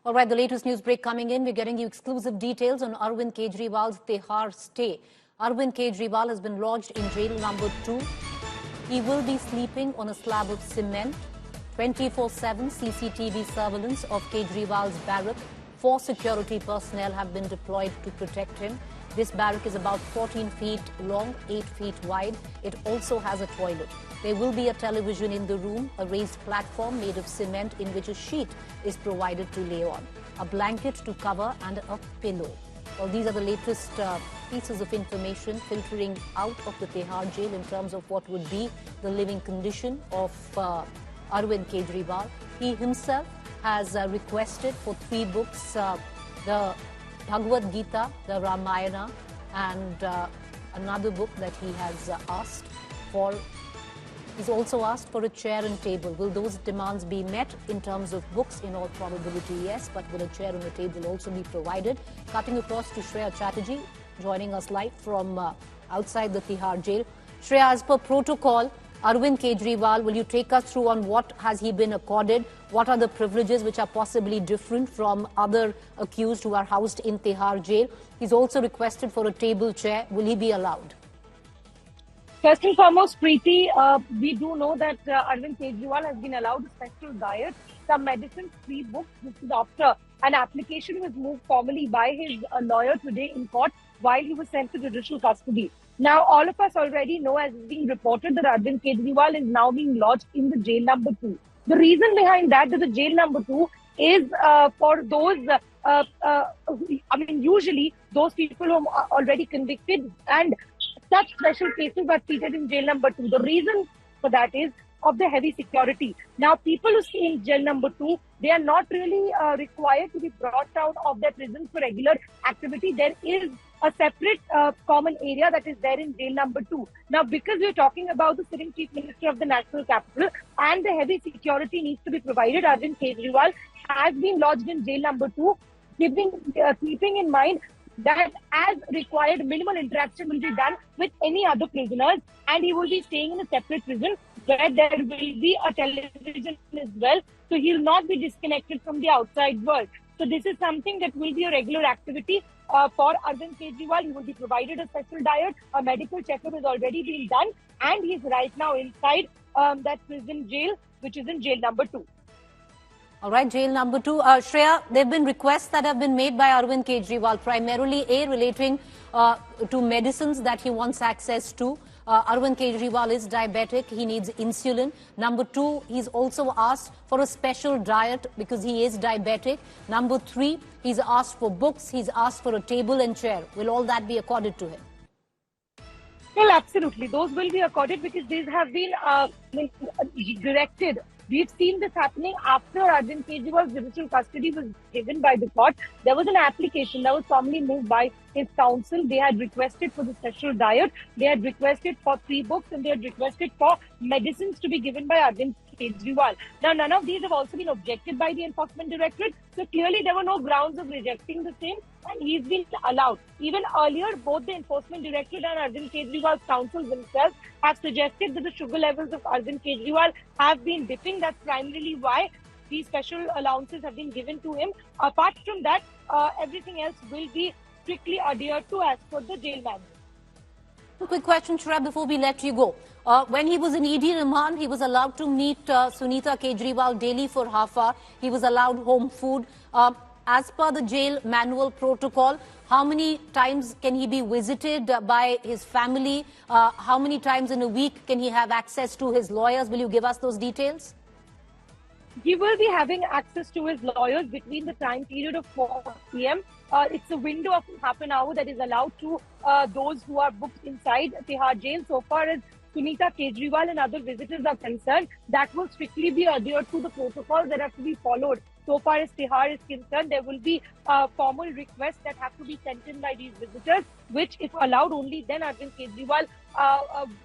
All right, the latest news break coming in. We're getting you exclusive details on Arvind Kejriwal's Tihar stay. Arvind Kejriwal has been lodged in jail number 2. He will be sleeping on a slab of cement. 24/7 CCTV surveillance of Kejriwal's barrack. 4 security personnel have been deployed to protect him. This barrack is about 14 feet long, 8 feet wide. It also has a toilet. There will be a television in the room, a raised platform made of cement in which a sheet is provided to lay on, a blanket to cover and a pillow. Well, these are the latest pieces of information filtering out of the Tihar jail in terms of what would be the living condition of Arvind Kejriwal. He himself has requested for 3 books, the Bhagavad Gita, the Ramayana, and another book that he has asked for. He's also asked for a chair and table. Will those demands be met in terms of books? In all probability, yes, but will a chair and a table also be provided? Cutting across to Shreya Chatterjee, joining us live from outside the Tihar jail. Shreya, as per protocol, Arvind Kejriwal, will you take us through on what has he been accorded? What are the privileges which are possibly different from other accused who are housed in Tihar jail? He's also requested for a table chair. Will he be allowed? First and foremost, Preeti, we do know that Arvind Kejriwal has been allowed a special diet, some medicines, 3 books. This is after an application was moved formally by his lawyer today in court while he was sent to judicial custody. Now, all of us already know, as is being reported, that Arvind Kejriwal is now being lodged in the jail number 2. The reason behind that the jail number 2 is for those, usually those people who are already convicted, and such special cases are treated in jail number 2. The reason for that is of the heavy security. Now, people who stay in jail number 2, they are not really required to be brought out of their prison for regular activity. There is a separate common area that is there in jail number 2. Now, because we are talking about the sitting chief minister of the national capital and the heavy security needs to be provided, Arvind Kejriwal has been lodged in jail number 2, keeping in mind that as required, minimal interaction will be done with any other prisoners, and he will be staying in a separate prison where there will be a television as well, so he will not be disconnected from the outside world. So this is something that will be a regular activity for Arvind Kejriwal. He will be provided a special diet, a medical checkup has already been done, and he is right now inside that prison jail, which is in jail number 2. All right, jail number 2. Shreya, there have been requests that have been made by Arvind Kejriwal, primarily relating to medicines that he wants access to. Arvind Kejriwal is diabetic. He needs insulin. Number 2, he's also asked for a special diet because he is diabetic. Number 3, he's asked for books. He's asked for a table and chair. Will all that be accorded to him? Well, absolutely. Those will be accorded because these have been directed. We've seen this happening after Arvind Kejriwal's judicial custody was given by the court. There was an application that was formally moved by his counsel. They had requested for the special diet, they had requested for 3 books, and they had requested for medicines to be given by Arvind Kejriwal. Now, none of these have also been objected by the Enforcement Directorate. So clearly, there were no grounds of rejecting the same, and he's been allowed. Even earlier, both the Enforcement Directorate and Arvind Kejriwal's counsel themselves have suggested that the sugar levels of Arvind Kejriwal have been dipping. That's primarily why these special allowances have been given to him. Apart from that, everything else will be strictly adhered to as per the jail manual. A quick question, Shreya, before we let you go. When he was in ED remand, he was allowed to meet Sunita Kejriwal daily for half hour. He was allowed home food. As per the jail manual protocol, how many times can he be visited by his family? How many times in a week can he have access to his lawyers? Will you give us those details? He will be having access to his lawyers between the time period of 4 p.m. It's a window of half an hour that is allowed to those who are booked inside Tihar jail. So far as Sunita Kejriwal and other visitors are concerned, that will strictly be adhered to the protocols that have to be followed. So far as Tihar is concerned, there will be formal requests that have to be sent in by these visitors, which, if allowed, only then Arvind Kejriwal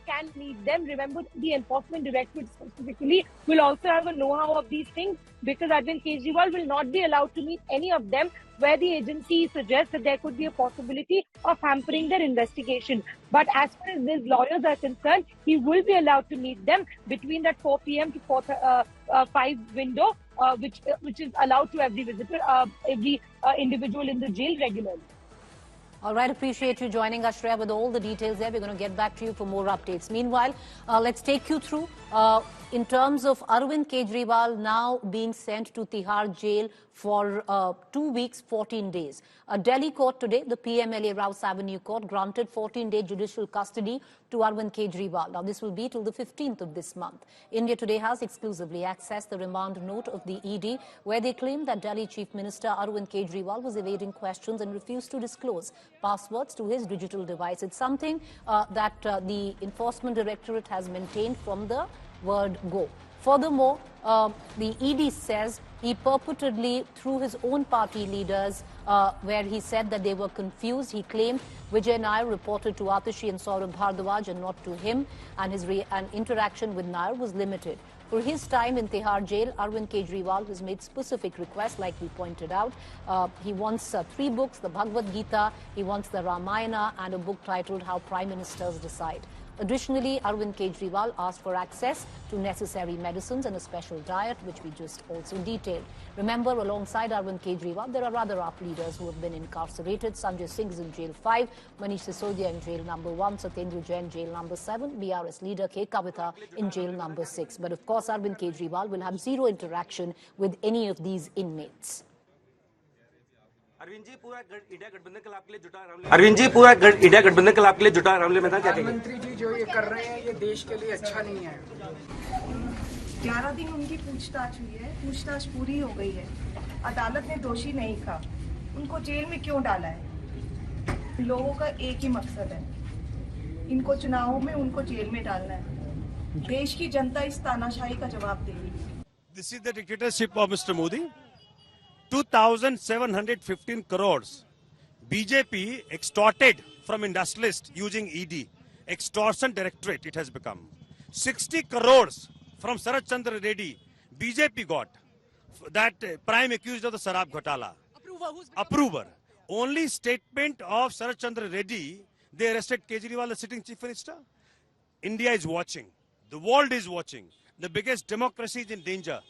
can meet them. Remember, the Enforcement Directorate specifically will also have a know-how of these things, because Arvind Kejriwal will not be allowed to meet any of them where the agency suggests that there could be a possibility of hampering their investigation. But as far as his lawyers are concerned, he will be allowed to meet them between that 4 p.m. to 5 window, which is allowed to every visitor, every individual in the jail regularly. All right, appreciate you joining us, Shreya, with all the details there. We're going to get back to you for more updates. Meanwhile, let's take you through in terms of Arvind Kejriwal now being sent to Tihar jail for 2 weeks, 14 days. A Delhi court today, the PMLA Rouse Avenue Court, granted 14-day judicial custody to Arvind Kejriwal. Now, this will be till the 15th of this month. India Today has exclusively accessed the remand note of the ED, where they claim that Delhi Chief Minister Arvind Kejriwal was evading questions and refused to disclose passwords to his digital device. It's something that the Enforcement Directorate has maintained from the word go. Furthermore, the ED says he purportedly, through his own party leaders, where he said that they were confused. He claimed Vijay Nair reported to Atishi and Saurabh Bhardwaj and not to him, and his interaction with Nair was limited. For his time in Tihar jail, Arvind Kejriwal has made specific requests, like we pointed out. He wants 3 books, the Bhagavad Gita, he wants the Ramayana, and a book titled How Prime Ministers Decide. Additionally, Arvind Kejriwal asked for access to necessary medicines and a special diet, which we just also detailed. Remember, alongside Arvind Kejriwal, there are other AAP leaders who have been incarcerated. Sanjay Singh is in jail 5, Manish Sisodia in jail number 1, Satyendra Jain jail number 7, BRS leader K. Kavitha in jail number 6. But of course, Arvind Kejriwal will have zero interaction with any of these inmates. Arvind ji पूरा India गठबंधन कल आपके लिए जुटा रामले मैदान क्या कहेंगे? प्रधानमंत्री जी जो ये कर रहे हैं ये देश के लिए अच्छा नहीं है। 11 दिन उनकी पूछताछ हुई है, पूछताछ पूरी हो गई है। अदालत ने दोषी नहीं कहा, उनको जेल में क्यों डाला है? लोगों का एक ही मकसद है, इनको चुनावों में उनको जेल में डालना है। देश की जनता इस तानाशाही का जवाब देगी। This is the dictatorship of Mr. Modi. 2,715 crores BJP extorted from industrialists using ED. Extortion directorate it has become. 60 crores from Sarath Chandra Reddy BJP got. That prime accused of the Sarab Ghatala. Approver. Only statement of Sarath Chandra Reddy, they arrested Kejriwal, the sitting chief minister. India is watching. The world is watching. The biggest democracy is in danger.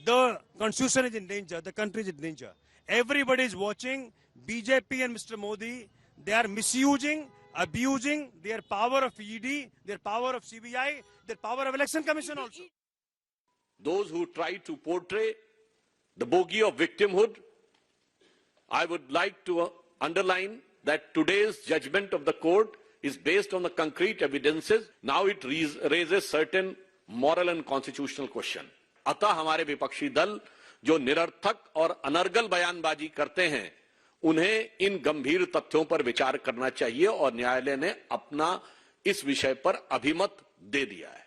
The constitution is in danger. The country is in danger. Everybody is watching. BJP and Mr. Modi, they are misusing, abusing their power of ED, their power of CBI, their power of Election Commission also. Those who try to portray the bogey of victimhood, I would like to underline that today's judgment of the court is based on the concrete evidences. Now it raises certain moral and constitutional question. अतः हमारे विपक्षी दल जो निरर्थक और अनर्गल बयानबाजी करते हैं, उन्हें इन गंभीर तथ्यों पर विचार करना चाहिए और न्यायालय ने अपना इस विषय पर अभिमत दे दिया है।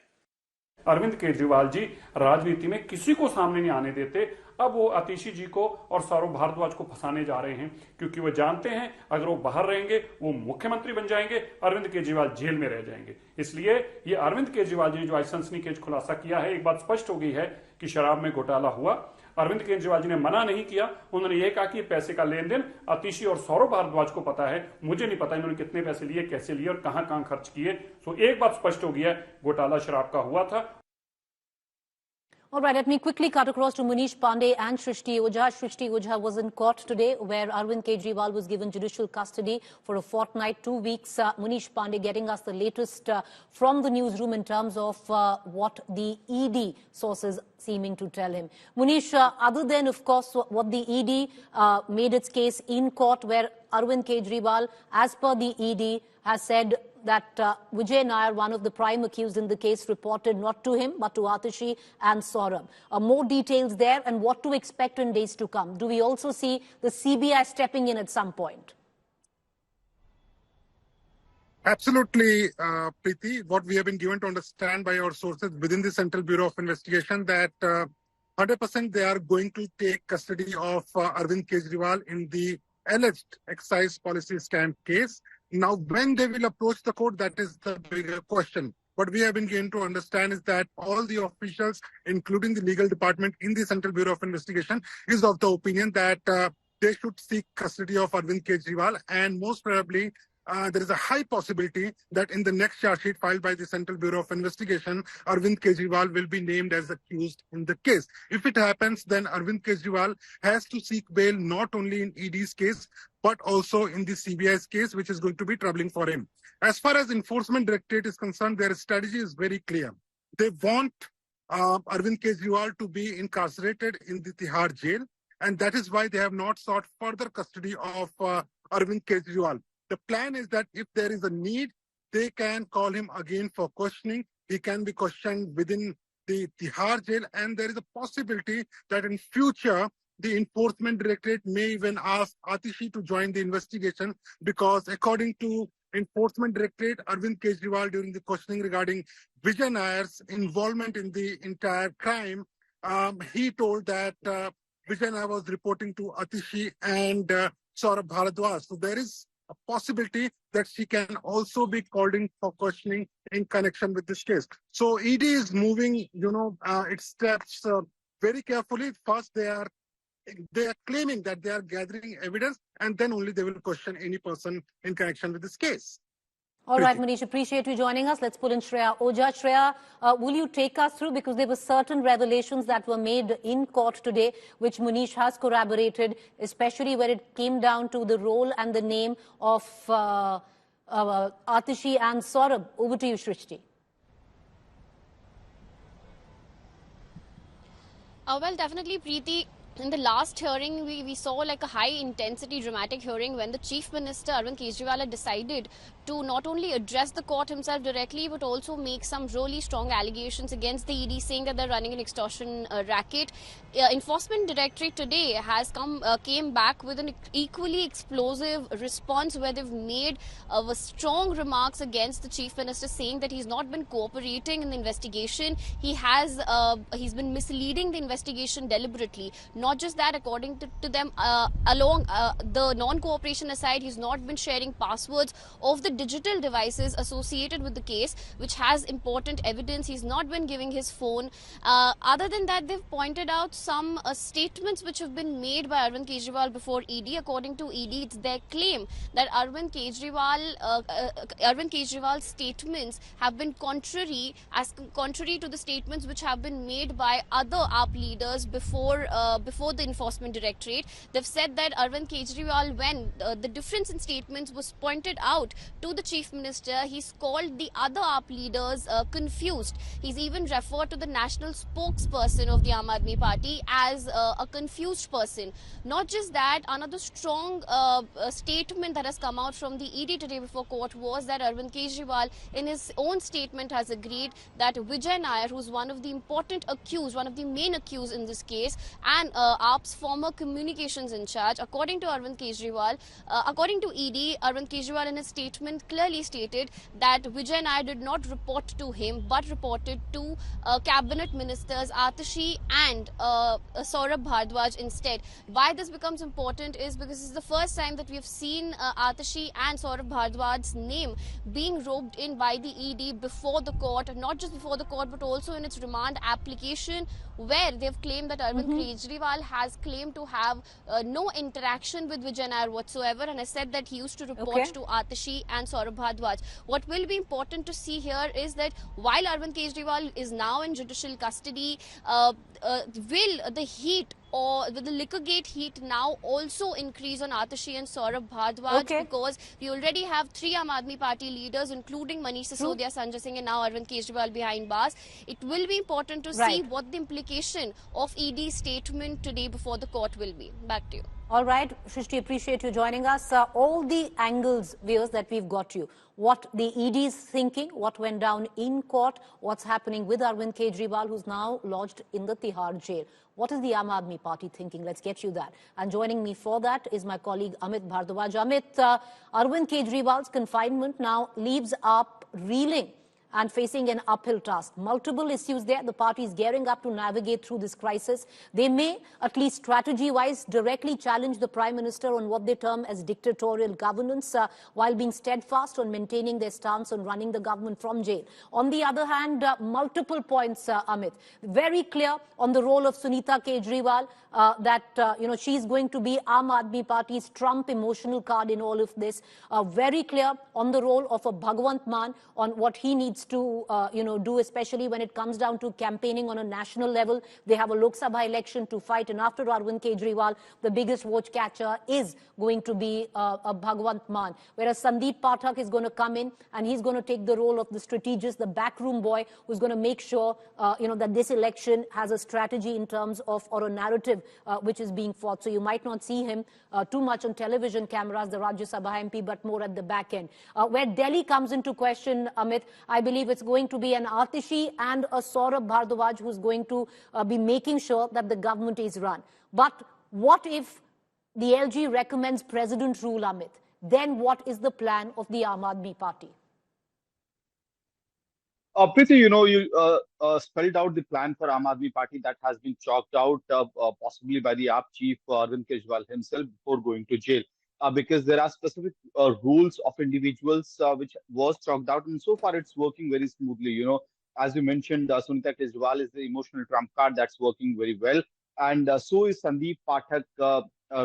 अरविंद केजरीवाल जी राजनीति में किसी को सामने नहीं आने देते। अब वो आतिशी जी को और सौरभ भारद्वाज को फंसाने जा रहे हैं, क्योंकि वो जानते हैं अगर वो बाहर रहेंगे वो मुख्यमंत्री बन जाएंगे, अरविंद केजरीवाल जेल में रह जाएंगे। इसलिए ये अरविंद केजरीवाल जी ने जो आज सनसनीखेज खुलासा किया है, एक बात स्पष्ट हो गई है कि शराब में घोटाला हुआ। अरविंद केजरीवाल जी ने मना नहीं किया, उन्होंने ये कहा कि पैसे का लेन देन आतिशी और सौरभ भारद्वाज को पता है, मुझे नहीं पता इन्होंने कितने पैसे लिए, कैसे लिए और कहां कहां खर्च किए। तो एक बात स्पष्ट हो गई है, घोटाला शराब का हुआ था। All right, let me quickly cut across to Manish Pandey and Shrishti Ojha. Shrishti Ojha was in court today where Arvind Kejriwal was given judicial custody for a fortnight, 2 weeks. Manish Pandey getting us the latest from the newsroom in terms of what the ED sources seeming to tell him. Manish, other than, of course, what the ED made its case in court where Arvind Kejriwal, as per the ED, has said that Vijay Nair, one of the prime accused in the case, reported not to him but to Atishi and Saurabh. More details there and what to expect in days to come. Do we also see the CBI stepping in at some point? Absolutely, Preeti. What we have been given to understand by our sources within the Central Bureau of Investigation that 100% they are going to take custody of Arvind Kejriwal in the alleged excise policy scam case. Now, when they will approach the court, that is the bigger question. What we have been given to understand is that all the officials, including the legal department in the Central Bureau of Investigation, is of the opinion that they should seek custody of Arvind Kejriwal, and most probably there is a high possibility that in the next charge sheet filed by the Central Bureau of Investigation, Arvind Kejriwal will be named as accused in the case. If it happens, then Arvind Kejriwal has to seek bail not only in ED's case, but also in the CBI's case, which is going to be troubling for him. As far as Enforcement Directorate is concerned, their strategy is very clear. They want Arvind Kejriwal to be incarcerated in the Tihar jail, and that is why they have not sought further custody of Arvind Kejriwal. The plan is that if there is a need, they can call him again for questioning. He can be questioned within the Tihar jail, and there is a possibility that in future, the Enforcement Directorate may even ask Atishi to join the investigation, because according to Enforcement Directorate, Arvind Kejriwal, during the questioning regarding Vijay Nayar's involvement in the entire crime, he told that Vijay Nayar was reporting to Atishi and Saurabh Bharadwaj. So there is a possibility that she can also be called in for questioning in connection with this case. So ED is moving, its steps very carefully. First, they are claiming that they are gathering evidence, and then only they will question any person in connection with this case. All right, Manish, appreciate you joining us. Let's pull in Shreya Ojha. Shreya, will you take us through, because there were certain revelations that were made in court today, which Manish has corroborated, especially when it came down to the role and the name of Atishi and Saurabh. Over to you, Shrishti. Well, definitely, Preeti. In the last hearing, we saw like a high-intensity dramatic hearing when the Chief Minister, Arvind Kejriwal, had decided to not only address the court himself directly, but also make some really strong allegations against the ED, saying that they're running an extortion racket. Enforcement Directorate today has came back with an equally explosive response, where they've made strong remarks against the Chief Minister, saying that he's not been cooperating in the investigation. He's been misleading the investigation deliberately. Not just that, according to them, along the non-cooperation aside, he's not been sharing passwords of the digital devices associated with the case, which has important evidence. He's not been giving his phone. Other than that, they've pointed out some statements which have been made by Arvind Kejriwal before ED. According to ED, it's their claim that Arvind Kejriwal's statements have been contrary to the statements which have been made by other AAP leaders before the Enforcement Directorate. They've said that Arvind Kejriwal, when the difference in statements was pointed out to the Chief Minister, he's called the other AAP leaders confused. He's even referred to the national spokesperson of the Aam Aadmi Party as a confused person. Not just that, another strong statement that has come out from the ED today before court was that Arvind Kejriwal, in his own statement, has agreed that Vijay Nayar, who's one of the important accused, one of the main accused in this case, and AAP's former communications in charge, according to Arvind Kejriwal, according to ED, Arvind Kejriwal in his statement clearly stated that Vijay Nayar did not report to him, but reported to cabinet ministers Atishi and Saurabh Bharadwaj instead. Why this becomes important is because this is the first time that we have seen Atishi and Saurabh Bharadwaj's name being roped in by the ED before the court, not just before the court, but also in its remand application, where they've claimed that Arvind Kejriwal has claimed to have no interaction with Vijay Nayar whatsoever, and has said that he used to report to Atishi and Saurabh Bharadwaj. What will be important to see here is that while Arvind Kejriwal is now in judicial custody, will the heat or the Liquorgate heat now also increase on Atishi and Saurabh Bharadwaj? Because we already have 3 Aam Aadmi Party leaders, including Manish Sisodia, Sanjay Singh, and now Arvind Kejriwal behind bars. It will be important to see what the implication of ED's statement today before the court will be. Back to you. All right, Shrishti, appreciate you joining us. All the angles, viewers, that we've got you. What the ED is thinking, what went down in court, what's happening with Arvind Kejriwal, who's now lodged in the Tihar jail. What is the Aam Aadmi Party thinking? Let's get you that. And joining me for that is my colleague Amit Bhardwaj. Amit, Arvind Kejriwal's confinement now leaves AAP reeling. and facing an uphill task. Multiple issues there. The party is gearing up to navigate through this crisis. They may, at least strategy-wise, directly challenge the Prime Minister on what they term as dictatorial governance, while being steadfast on maintaining their stance on running the government from jail. On the other hand, multiple points, Amit. Very clear on the role of Sunita Kejriwal, that she's going to be Aam Aadmi Party's Trump emotional card in all of this. Very clear on the role of a Bhagwant Mann on what he needs to do, especially when it comes down to campaigning on a national level. They have a Lok Sabha election to fight, and after Arvind Kejriwal, the biggest vote catcher is going to be a Bhagwant Mann. Whereas Sandeep Pathak is going to come in and he's going to take the role of the strategist, the backroom boy, who's going to make sure that this election has a strategy in terms of, or a narrative which is being fought. So you might not see him too much on television cameras, the Rajya Sabha MP, but more at the back end. Where Delhi comes into question, Amit, I believe it's going to be an Atishi and a Saurabh Bhardwaj who's going to be making sure that the government is run. But what if the LG recommends president rule, Amit? Then what is the plan of the Aam Aadmi Party? Preeti, you spelled out the plan for Aam Aadmi Party that has been chalked out possibly by the AAP chief Arvind Kejriwal himself before going to jail. Because there are specific rules of individuals which was chalked out, and so far it's working very smoothly. As you mentioned, Sunita Kejriwal is the emotional trump card that's working very well, and so is Sandeep Pathak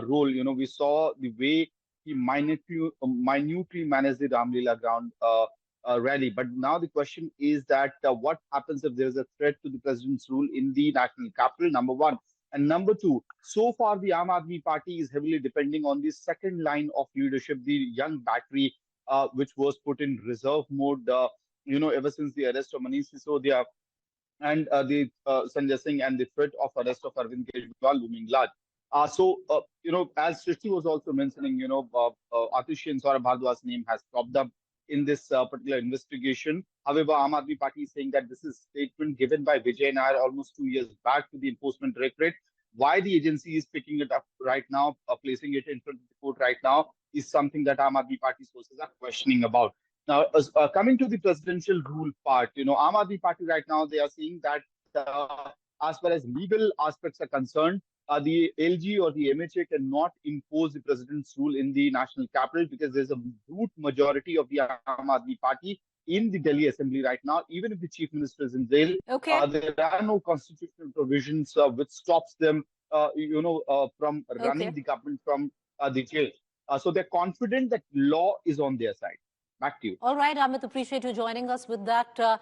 role. We saw the way he minutely managed the Ramlila ground rally. But now the question is that what happens if there is a threat to the president's rule in the national capital, number one. And number two, so far the Aam Aadmi Party is heavily depending on the second line of leadership, the young battery, which was put in reserve mode, ever since the arrest of Manish Sisodia and the Sanjay Singh and the threat of arrest of Arvind Kejriwal looming large. As Srishti was also mentioning, Atishi and Saurabh Bhardwaj's name has popped up in this particular investigation. However, Aam Aadmi Party is saying that this is a statement given by Vijay Nair almost 2 years back to the Enforcement Directorate. Why the agency is picking it up right now, placing it in front of the court right now, is something that Aam Aadmi Party sources are questioning about. Now, coming to the presidential rule part, Aam Aadmi Party right now, they are saying that as far as legal aspects are concerned, the LG or the MHA cannot impose the president's rule in the national capital because there's a brute majority of the Aam Aadmi Party in the Delhi Assembly right now. Even if the Chief Minister is in jail, there are no constitutional provisions which stops them, from running the government from the jail. So they're confident that law is on their side. Back to you. All right, Amit, appreciate you joining us with that.